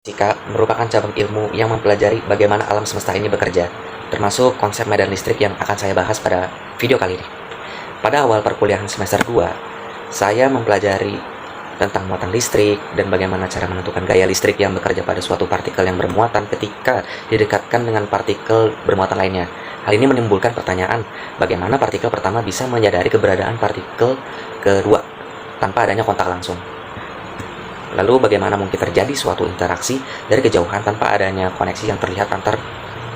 Fisika merupakan cabang ilmu yang mempelajari bagaimana alam semesta ini bekerja, termasuk konsep medan listrik yang akan saya bahas pada video kali ini. Pada awal perkuliahan semester 2, saya mempelajari tentang muatan listrik dan bagaimana cara menentukan gaya listrik yang bekerja pada suatu partikel yang bermuatan ketika didekatkan dengan partikel bermuatan lainnya. Hal ini menimbulkan pertanyaan, bagaimana partikel pertama bisa menyadari keberadaan partikel kedua tanpa adanya kontak langsung. Lalu bagaimana mungkin terjadi suatu interaksi dari kejauhan tanpa adanya koneksi yang terlihat antar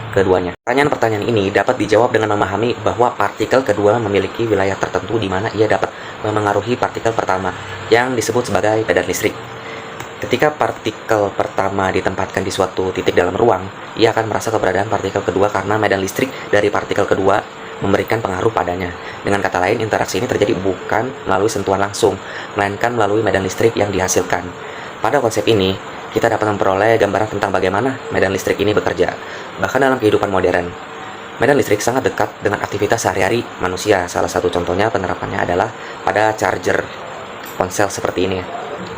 keduanya? Pertanyaan-pertanyaan ini dapat dijawab dengan memahami bahwa partikel kedua memiliki wilayah tertentu di mana ia dapat memengaruhi partikel pertama yang disebut sebagai medan listrik. Ketika partikel pertama ditempatkan di suatu titik dalam ruang, ia akan merasa keberadaan partikel kedua karena medan listrik dari partikel kedua memberikan pengaruh padanya. Dengan kata lain, interaksi ini terjadi bukan melalui sentuhan langsung, melainkan melalui medan listrik yang dihasilkan. Pada konsep ini, kita dapat memperoleh gambaran tentang bagaimana medan listrik ini bekerja, bahkan dalam kehidupan modern. Medan listrik sangat dekat dengan aktivitas sehari-hari manusia. Salah satu contohnya penerapannya adalah pada charger ponsel seperti ini.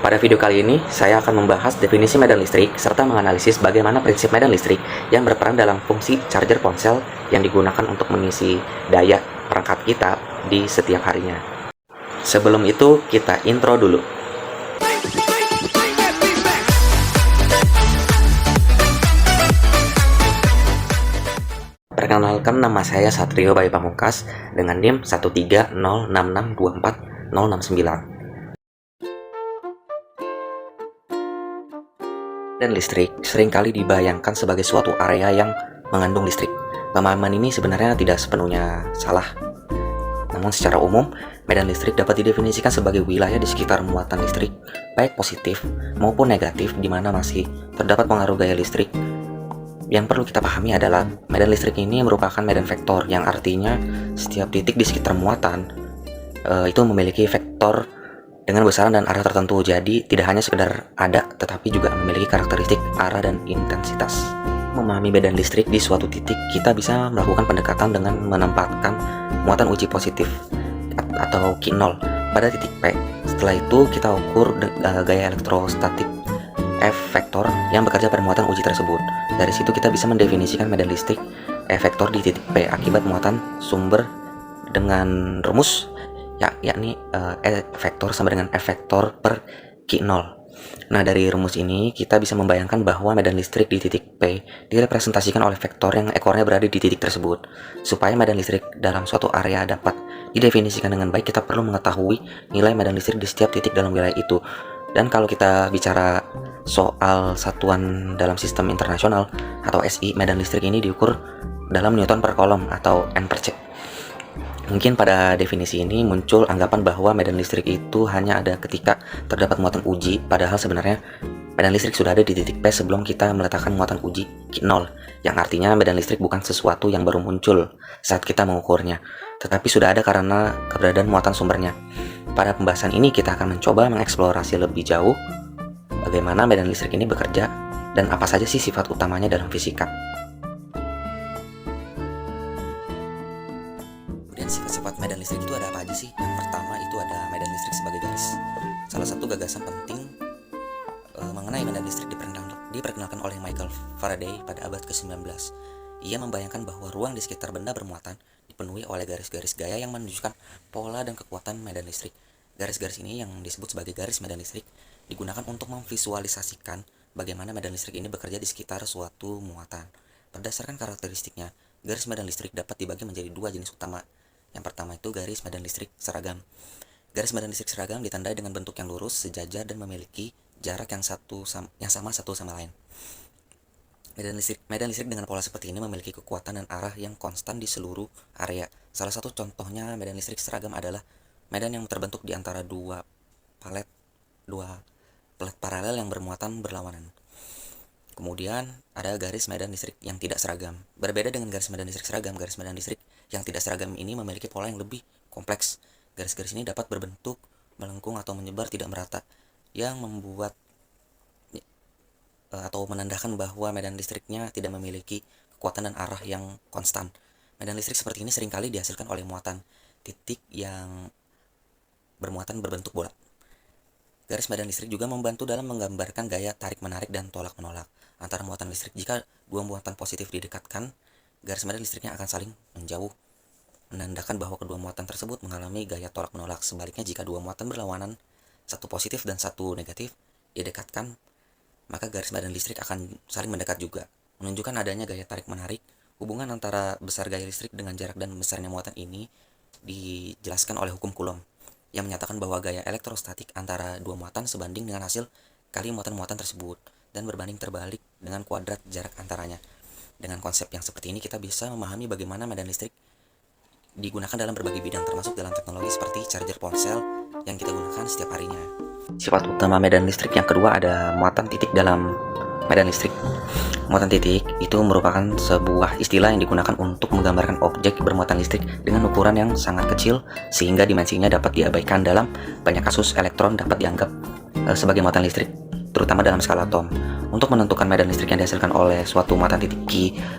Pada video kali ini, saya akan membahas definisi medan listrik serta menganalisis bagaimana prinsip medan listrik yang berperan dalam fungsi charger ponsel yang digunakan untuk mengisi daya perangkat kita di setiap harinya. Sebelum itu, kita intro dulu. Perkenalkan, nama saya Satrio Bayu Pamungkas dengan NIM 13066240069. Dan listrik seringkali dibayangkan sebagai suatu area yang mengandung listrik. Pemahaman ini sebenarnya tidak sepenuhnya salah. Namun secara umum, medan listrik dapat didefinisikan sebagai wilayah di sekitar muatan listrik, baik positif maupun negatif, di mana masih terdapat pengaruh gaya listrik. Yang perlu kita pahami adalah medan listrik ini merupakan medan vektor, yang artinya setiap titik di sekitar muatan itu memiliki vektor dengan besaran dan arah tertentu. Jadi tidak hanya sekedar ada, tetapi juga memiliki karakteristik arah dan intensitas. Memahami medan listrik di suatu titik, kita bisa melakukan pendekatan dengan menempatkan muatan uji positif atau Q0 pada titik P. Setelah itu kita ukur gaya elektrostatik F vektor yang bekerja pada muatan uji tersebut. Dari situ kita bisa mendefinisikan medan listrik F vektor di titik P akibat muatan sumber dengan rumus yakni E vektor sama dengan F vektor per Q0. Nah, dari rumus ini kita bisa membayangkan bahwa medan listrik di titik P direpresentasikan oleh vektor yang ekornya berada di titik tersebut. Supaya medan listrik dalam suatu area dapat didefinisikan dengan baik, kita perlu mengetahui nilai medan listrik di setiap titik dalam wilayah itu. Dan kalau kita bicara soal satuan dalam sistem internasional atau SI, medan listrik ini diukur dalam Newton per kolom atau N per C. Mungkin pada definisi ini muncul anggapan bahwa medan listrik itu hanya ada ketika terdapat muatan uji, padahal sebenarnya medan listrik sudah ada di titik P sebelum kita meletakkan muatan uji Q0, yang artinya medan listrik bukan sesuatu yang baru muncul saat kita mengukurnya, tetapi sudah ada karena keberadaan muatan sumbernya. Pada pembahasan ini kita akan mencoba mengeksplorasi lebih jauh bagaimana medan listrik ini bekerja dan apa saja sih sifat utamanya dalam fisika. Kemudian sifat-sifat medan listrik itu ada apa aja sih? Yang pertama itu ada medan listrik sebagai garis. Salah satu gagasan penting mengenai medan listrik diperkenalkan oleh Michael Faraday pada abad ke-19. Ia membayangkan bahwa ruang di sekitar benda bermuatan dipenuhi oleh garis-garis gaya yang menunjukkan pola dan kekuatan medan listrik. Garis-garis ini yang disebut sebagai garis medan listrik digunakan untuk memvisualisasikan bagaimana medan listrik ini bekerja di sekitar suatu muatan. Berdasarkan karakteristiknya, garis medan listrik dapat dibagi menjadi dua jenis utama. Yang pertama itu garis medan listrik seragam. Garis medan listrik seragam ditandai dengan bentuk yang lurus, sejajar, dan memiliki jarak yang sama satu sama lain. Medan listrik dengan pola seperti ini memiliki kekuatan dan arah yang konstan di seluruh area. Salah satu contohnya medan listrik seragam adalah medan yang terbentuk di antara dua pelet paralel yang bermuatan berlawanan. Kemudian ada garis medan listrik yang tidak seragam. Berbeda dengan garis medan listrik seragam, garis medan listrik yang tidak seragam ini memiliki pola yang lebih kompleks. Garis-garis ini dapat berbentuk melengkung atau menyebar tidak merata, yang membuat atau menandakan bahwa medan listriknya tidak memiliki kekuatan dan arah yang konstan. Medan listrik seperti ini seringkali dihasilkan oleh muatan titik yang bermuatan berbentuk bola. Garis medan listrik juga membantu dalam menggambarkan gaya tarik-menarik dan tolak-menolak antara muatan listrik. Jika dua muatan positif didekatkan, garis medan listriknya akan saling menjauh, menandakan bahwa kedua muatan tersebut mengalami gaya tolak-menolak. Sebaliknya, jika dua muatan berlawanan, satu positif dan satu negatif, didekatkan, maka garis medan listrik akan saling mendekat juga, menunjukkan adanya gaya tarik-menarik. Hubungan antara besar gaya listrik dengan jarak dan besarnya muatan ini dijelaskan oleh hukum Coulomb, yang menyatakan bahwa gaya elektrostatik antara dua muatan sebanding dengan hasil kali muatan-muatan tersebut, dan berbanding terbalik dengan kuadrat jarak antaranya. Dengan konsep yang seperti ini, kita bisa memahami bagaimana medan listrik digunakan dalam berbagai bidang, termasuk dalam teknologi seperti charger ponsel yang kita gunakan setiap harinya. Sifat utama medan listrik yang kedua ada muatan titik dalam medan listrik. Muatan titik itu merupakan sebuah istilah yang digunakan untuk menggambarkan objek bermuatan listrik dengan ukuran yang sangat kecil sehingga dimensinya dapat diabaikan. Dalam banyak kasus, elektron dapat dianggap sebagai muatan listrik, terutama dalam skala atom. Untuk menentukan medan listrik yang dihasilkan oleh suatu muatan titik Q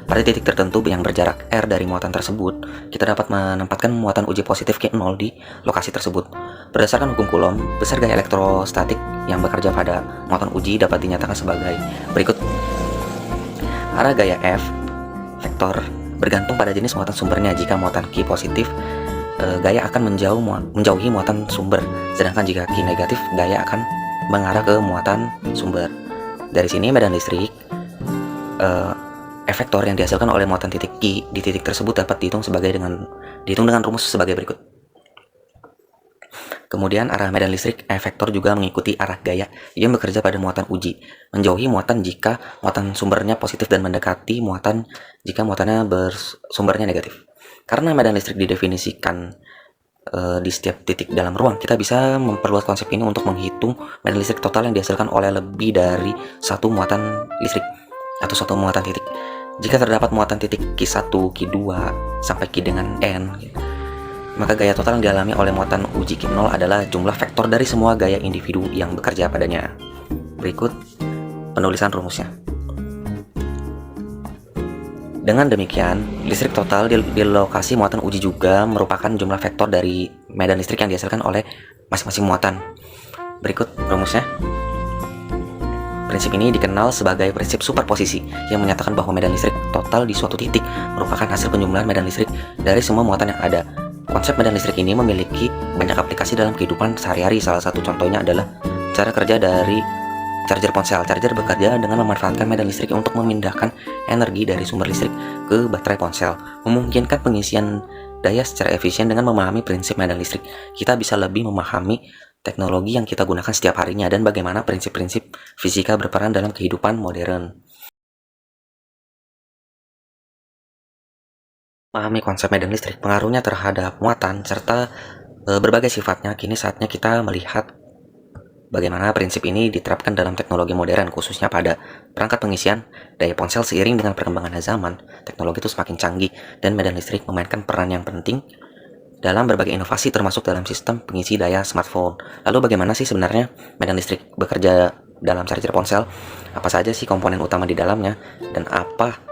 pada titik tertentu yang berjarak R dari muatan tersebut, kita dapat menempatkan muatan uji positif Q0 di lokasi tersebut. Berdasarkan hukum Coulomb, besar gaya elektrostatik yang bekerja pada muatan uji dapat dinyatakan sebagai berikut. Arah gaya F vektor bergantung pada jenis muatan sumbernya. Jika muatan Q positif, gaya akan menjauhi muatan sumber, sedangkan jika Q negatif, gaya akan mengarah ke muatan sumber. Dari sini medan listrik efektor yang dihasilkan oleh muatan titik Q di titik tersebut dapat dihitung dengan rumus sebagai berikut. Kemudian arah medan listrik efektor juga mengikuti arah gaya yang bekerja pada muatan uji, menjauhi muatan jika muatan sumbernya positif dan mendekati muatan jika muatannya bersumbernya negatif. Karena medan listrik didefinisikan di setiap titik dalam ruang, kita bisa memperluas konsep ini untuk menghitung medan listrik total yang dihasilkan oleh lebih dari satu muatan listrik atau satu muatan titik. Jika terdapat muatan titik Q1, Q2 sampai Q dengan N, maka gaya total yang dialami oleh muatan uji Q0 adalah jumlah vektor dari semua gaya individu yang bekerja padanya. Berikut penulisan rumusnya. Dengan demikian, listrik total di lokasi muatan uji juga merupakan jumlah vektor dari medan listrik yang dihasilkan oleh masing-masing muatan. Berikut rumusnya. Prinsip ini dikenal sebagai prinsip superposisi, yang menyatakan bahwa medan listrik total di suatu titik merupakan hasil penjumlahan medan listrik dari semua muatan yang ada. Konsep medan listrik ini memiliki banyak aplikasi dalam kehidupan sehari-hari. Salah satu contohnya adalah cara kerja dari charger ponsel. Charger bekerja dengan memanfaatkan medan listrik untuk memindahkan energi dari sumber listrik ke baterai ponsel, memungkinkan pengisian daya secara efisien. Dengan memahami prinsip medan listrik, kita bisa lebih memahami teknologi yang kita gunakan setiap harinya dan bagaimana prinsip-prinsip fisika berperan dalam kehidupan modern. Memahami konsep medan listrik, pengaruhnya terhadap muatan, serta berbagai sifatnya, kini saatnya kita melihat bagaimana prinsip ini diterapkan dalam teknologi modern, khususnya pada perangkat pengisian daya ponsel. Seiring dengan perkembangan zaman, teknologi itu semakin canggih dan medan listrik memainkan peran yang penting dalam berbagai inovasi, termasuk dalam sistem pengisi daya smartphone. Lalu bagaimana sih sebenarnya medan listrik bekerja dalam charger ponsel? Apa saja sih komponen utama di dalamnya? Dan apa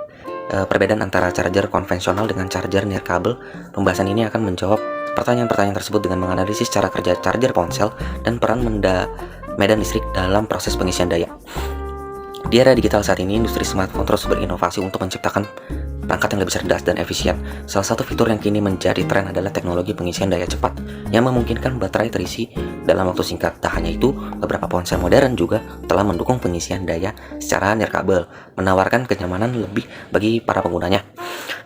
perbedaan antara charger konvensional dengan charger nirkabel? Pembahasan ini akan menjawab pertanyaan-pertanyaan tersebut dengan menganalisis cara kerja charger ponsel dan peran medan listrik dalam proses pengisian daya. Di era digital saat ini, industri smartphone terus berinovasi untuk menciptakan perangkat yang lebih cerdas dan efisien. Salah satu fitur yang kini menjadi tren adalah teknologi pengisian daya cepat yang memungkinkan baterai terisi dalam waktu singkat. Tak hanya itu, beberapa ponsel modern juga telah mendukung pengisian daya secara nirkabel, menawarkan kenyamanan lebih bagi para penggunanya.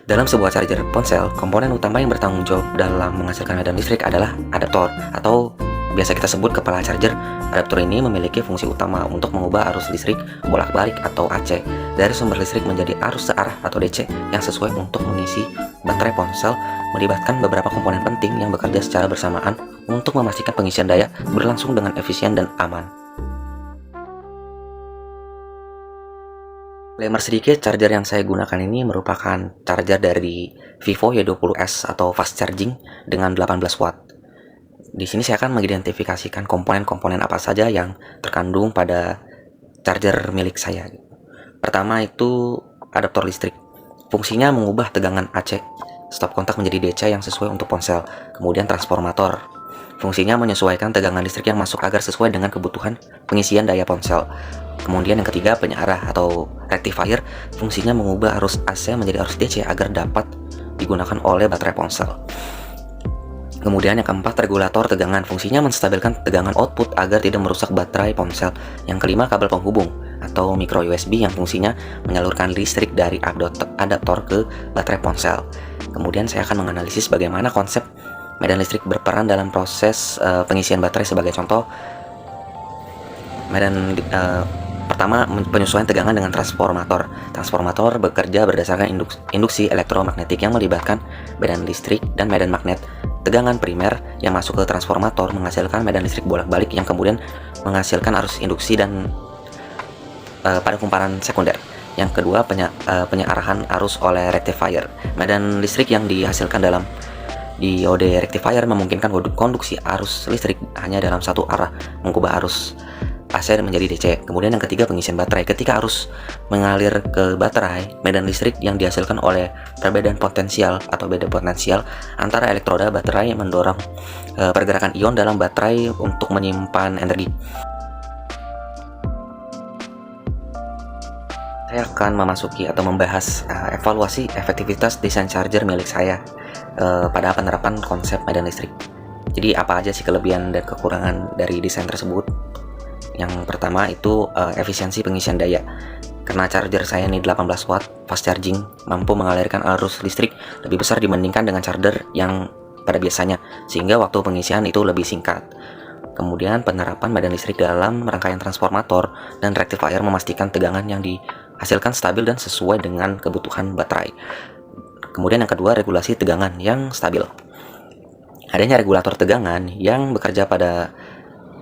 Dalam sebuah charger ponsel, komponen utama yang bertanggung jawab dalam menghasilkan medan listrik adalah adaptor atau biasa kita sebut kepala charger. Adaptor ini memiliki fungsi utama untuk mengubah arus listrik bolak-balik atau AC dari sumber listrik menjadi arus searah atau DC yang sesuai. Untuk mengisi baterai ponsel melibatkan beberapa komponen penting yang bekerja secara bersamaan untuk memastikan pengisian daya berlangsung dengan efisien dan aman. Disclaimer sedikit, charger yang saya gunakan ini merupakan charger dari Vivo Y20S atau fast charging dengan 18 watt. Di sini saya akan mengidentifikasikan komponen-komponen apa saja yang terkandung pada charger milik saya. Pertama itu adaptor listrik. Fungsinya mengubah tegangan AC stop kontak menjadi DC yang sesuai untuk ponsel. Kemudian transformator. Fungsinya menyesuaikan tegangan listrik yang masuk agar sesuai dengan kebutuhan pengisian daya ponsel. Kemudian yang ketiga, penyearah atau rectifier. Fungsinya mengubah arus AC menjadi arus DC agar dapat digunakan oleh baterai ponsel. Kemudian yang keempat, regulator tegangan. Fungsinya menstabilkan tegangan output agar tidak merusak baterai ponsel. Yang kelima, kabel penghubung atau micro USB yang fungsinya menyalurkan listrik dari adaptor ke baterai ponsel. Kemudian saya akan menganalisis bagaimana konsep medan listrik berperan dalam proses pengisian baterai. Sebagai contoh, pertama, penyesuaian tegangan dengan transformator. Transformator bekerja berdasarkan induksi elektromagnetik yang melibatkan medan listrik dan medan magnet. Tegangan primer yang masuk ke transformator menghasilkan medan listrik bolak-balik yang kemudian menghasilkan arus induksi dan pada kumparan sekunder. Yang kedua, penyearahan arus oleh rectifier. Medan listrik yang dihasilkan dalam diode rectifier memungkinkan konduksi arus listrik hanya dalam satu arah, mengubah arus AC menjadi DC. Kemudian yang ketiga, pengisian baterai. Ketika arus mengalir ke baterai, medan listrik yang dihasilkan oleh perbedaan potensial atau beda potensial antara elektroda baterai mendorong pergerakan ion dalam baterai untuk menyimpan energi. Saya akan memasuki atau membahas evaluasi efektivitas desain charger milik saya pada penerapan konsep medan listrik. Jadi apa aja sih kelebihan dan kekurangan dari desain tersebut? Yang pertama itu efisiensi pengisian daya. Karena charger saya ini 18 watt fast charging, mampu mengalirkan arus listrik lebih besar dibandingkan dengan charger yang pada biasanya, sehingga waktu pengisian itu lebih singkat. Kemudian penerapan medan listrik dalam rangkaian transformator dan rectifier memastikan tegangan yang dihasilkan stabil dan sesuai dengan kebutuhan baterai. Kemudian yang kedua, regulasi tegangan yang stabil. Adanya regulator tegangan yang bekerja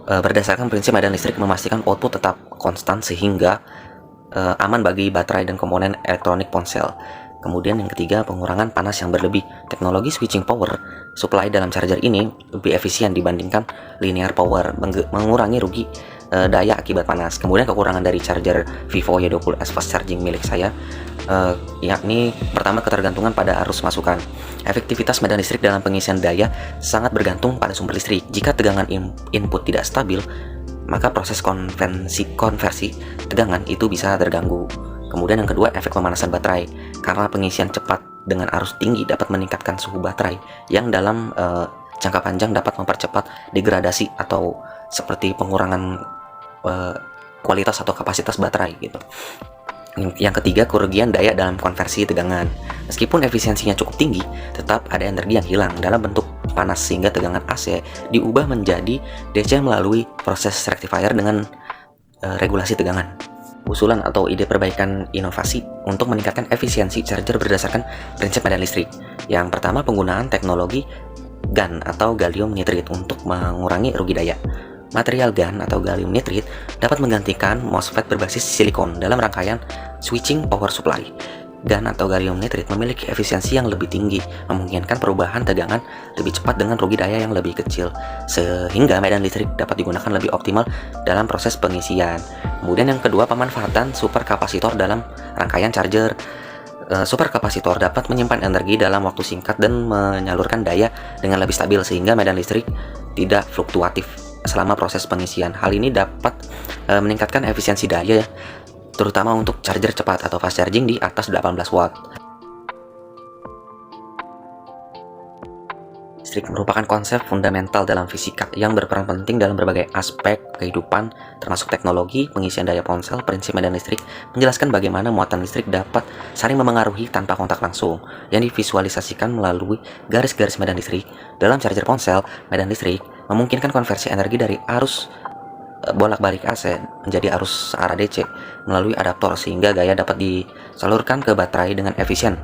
berdasarkan prinsip medan listrik memastikan output tetap konstan sehingga aman bagi baterai dan komponen elektronik ponsel. Kemudian yang ketiga, pengurangan panas yang berlebih. Teknologi switching power supply dalam charger ini lebih efisien dibandingkan linear power, mengurangi rugi daya akibat panas. Kemudian kekurangan dari charger Vivo Y20s fast charging milik saya yakni pertama, ketergantungan pada arus masukan. Efektivitas medan listrik dalam pengisian daya sangat bergantung pada sumber listrik. Jika tegangan input tidak stabil, maka proses konversi tegangan itu bisa terganggu. Kemudian yang kedua, efek pemanasan baterai. Karena pengisian cepat dengan arus tinggi dapat meningkatkan suhu baterai yang dalam jangka panjang dapat mempercepat degradasi atau seperti pengurangan kualitas atau kapasitas baterai gitu. Yang ketiga, kerugian daya dalam konversi tegangan. Meskipun efisiensinya cukup tinggi, tetap ada energi yang hilang dalam bentuk panas sehingga tegangan AC diubah menjadi DC melalui proses rectifier dengan regulasi tegangan. Usulan atau ide perbaikan inovasi untuk meningkatkan efisiensi charger berdasarkan prinsip medan listrik. Yang pertama, penggunaan teknologi GaN atau gallium nitride untuk mengurangi rugi daya. Material GaN atau gallium nitride dapat menggantikan MOSFET berbasis silikon dalam rangkaian switching power supply. GaN atau gallium nitride memiliki efisiensi yang lebih tinggi, memungkinkan perubahan tegangan lebih cepat dengan rugi daya yang lebih kecil, sehingga medan listrik dapat digunakan lebih optimal dalam proses pengisian. Kemudian yang kedua, pemanfaatan superkapasitor dalam rangkaian charger. Superkapasitor dapat menyimpan energi dalam waktu singkat dan menyalurkan daya dengan lebih stabil sehingga medan listrik tidak fluktuatif selama proses pengisian. Hal ini dapat meningkatkan efisiensi daya, terutama untuk charger cepat atau fast charging di atas 18 watt. Listrik merupakan konsep fundamental dalam fisika yang berperan penting dalam berbagai aspek kehidupan, termasuk teknologi, pengisian daya ponsel. Prinsip medan listrik menjelaskan bagaimana muatan listrik dapat saling memengaruhi tanpa kontak langsung, yang divisualisasikan melalui garis-garis medan listrik. Dalam charger ponsel, medan listrik memungkinkan konversi energi dari arus bolak-balik AC menjadi arus searah DC melalui adaptor sehingga gaya dapat disalurkan ke baterai dengan efisien.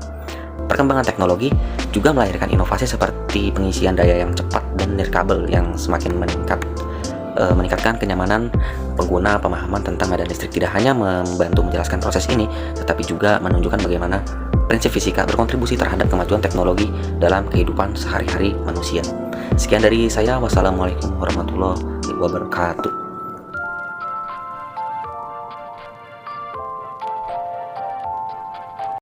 Perkembangan teknologi juga melahirkan inovasi seperti pengisian daya yang cepat dan nirkabel yang semakin meningkatkan kenyamanan pengguna. Pemahaman tentang medan listrik tidak hanya membantu menjelaskan proses ini, tetapi juga menunjukkan bagaimana prinsip fisika berkontribusi terhadap kemajuan teknologi dalam kehidupan sehari-hari manusia. Sekian dari saya. Wassalamualaikum warahmatullahi wabarakatuh.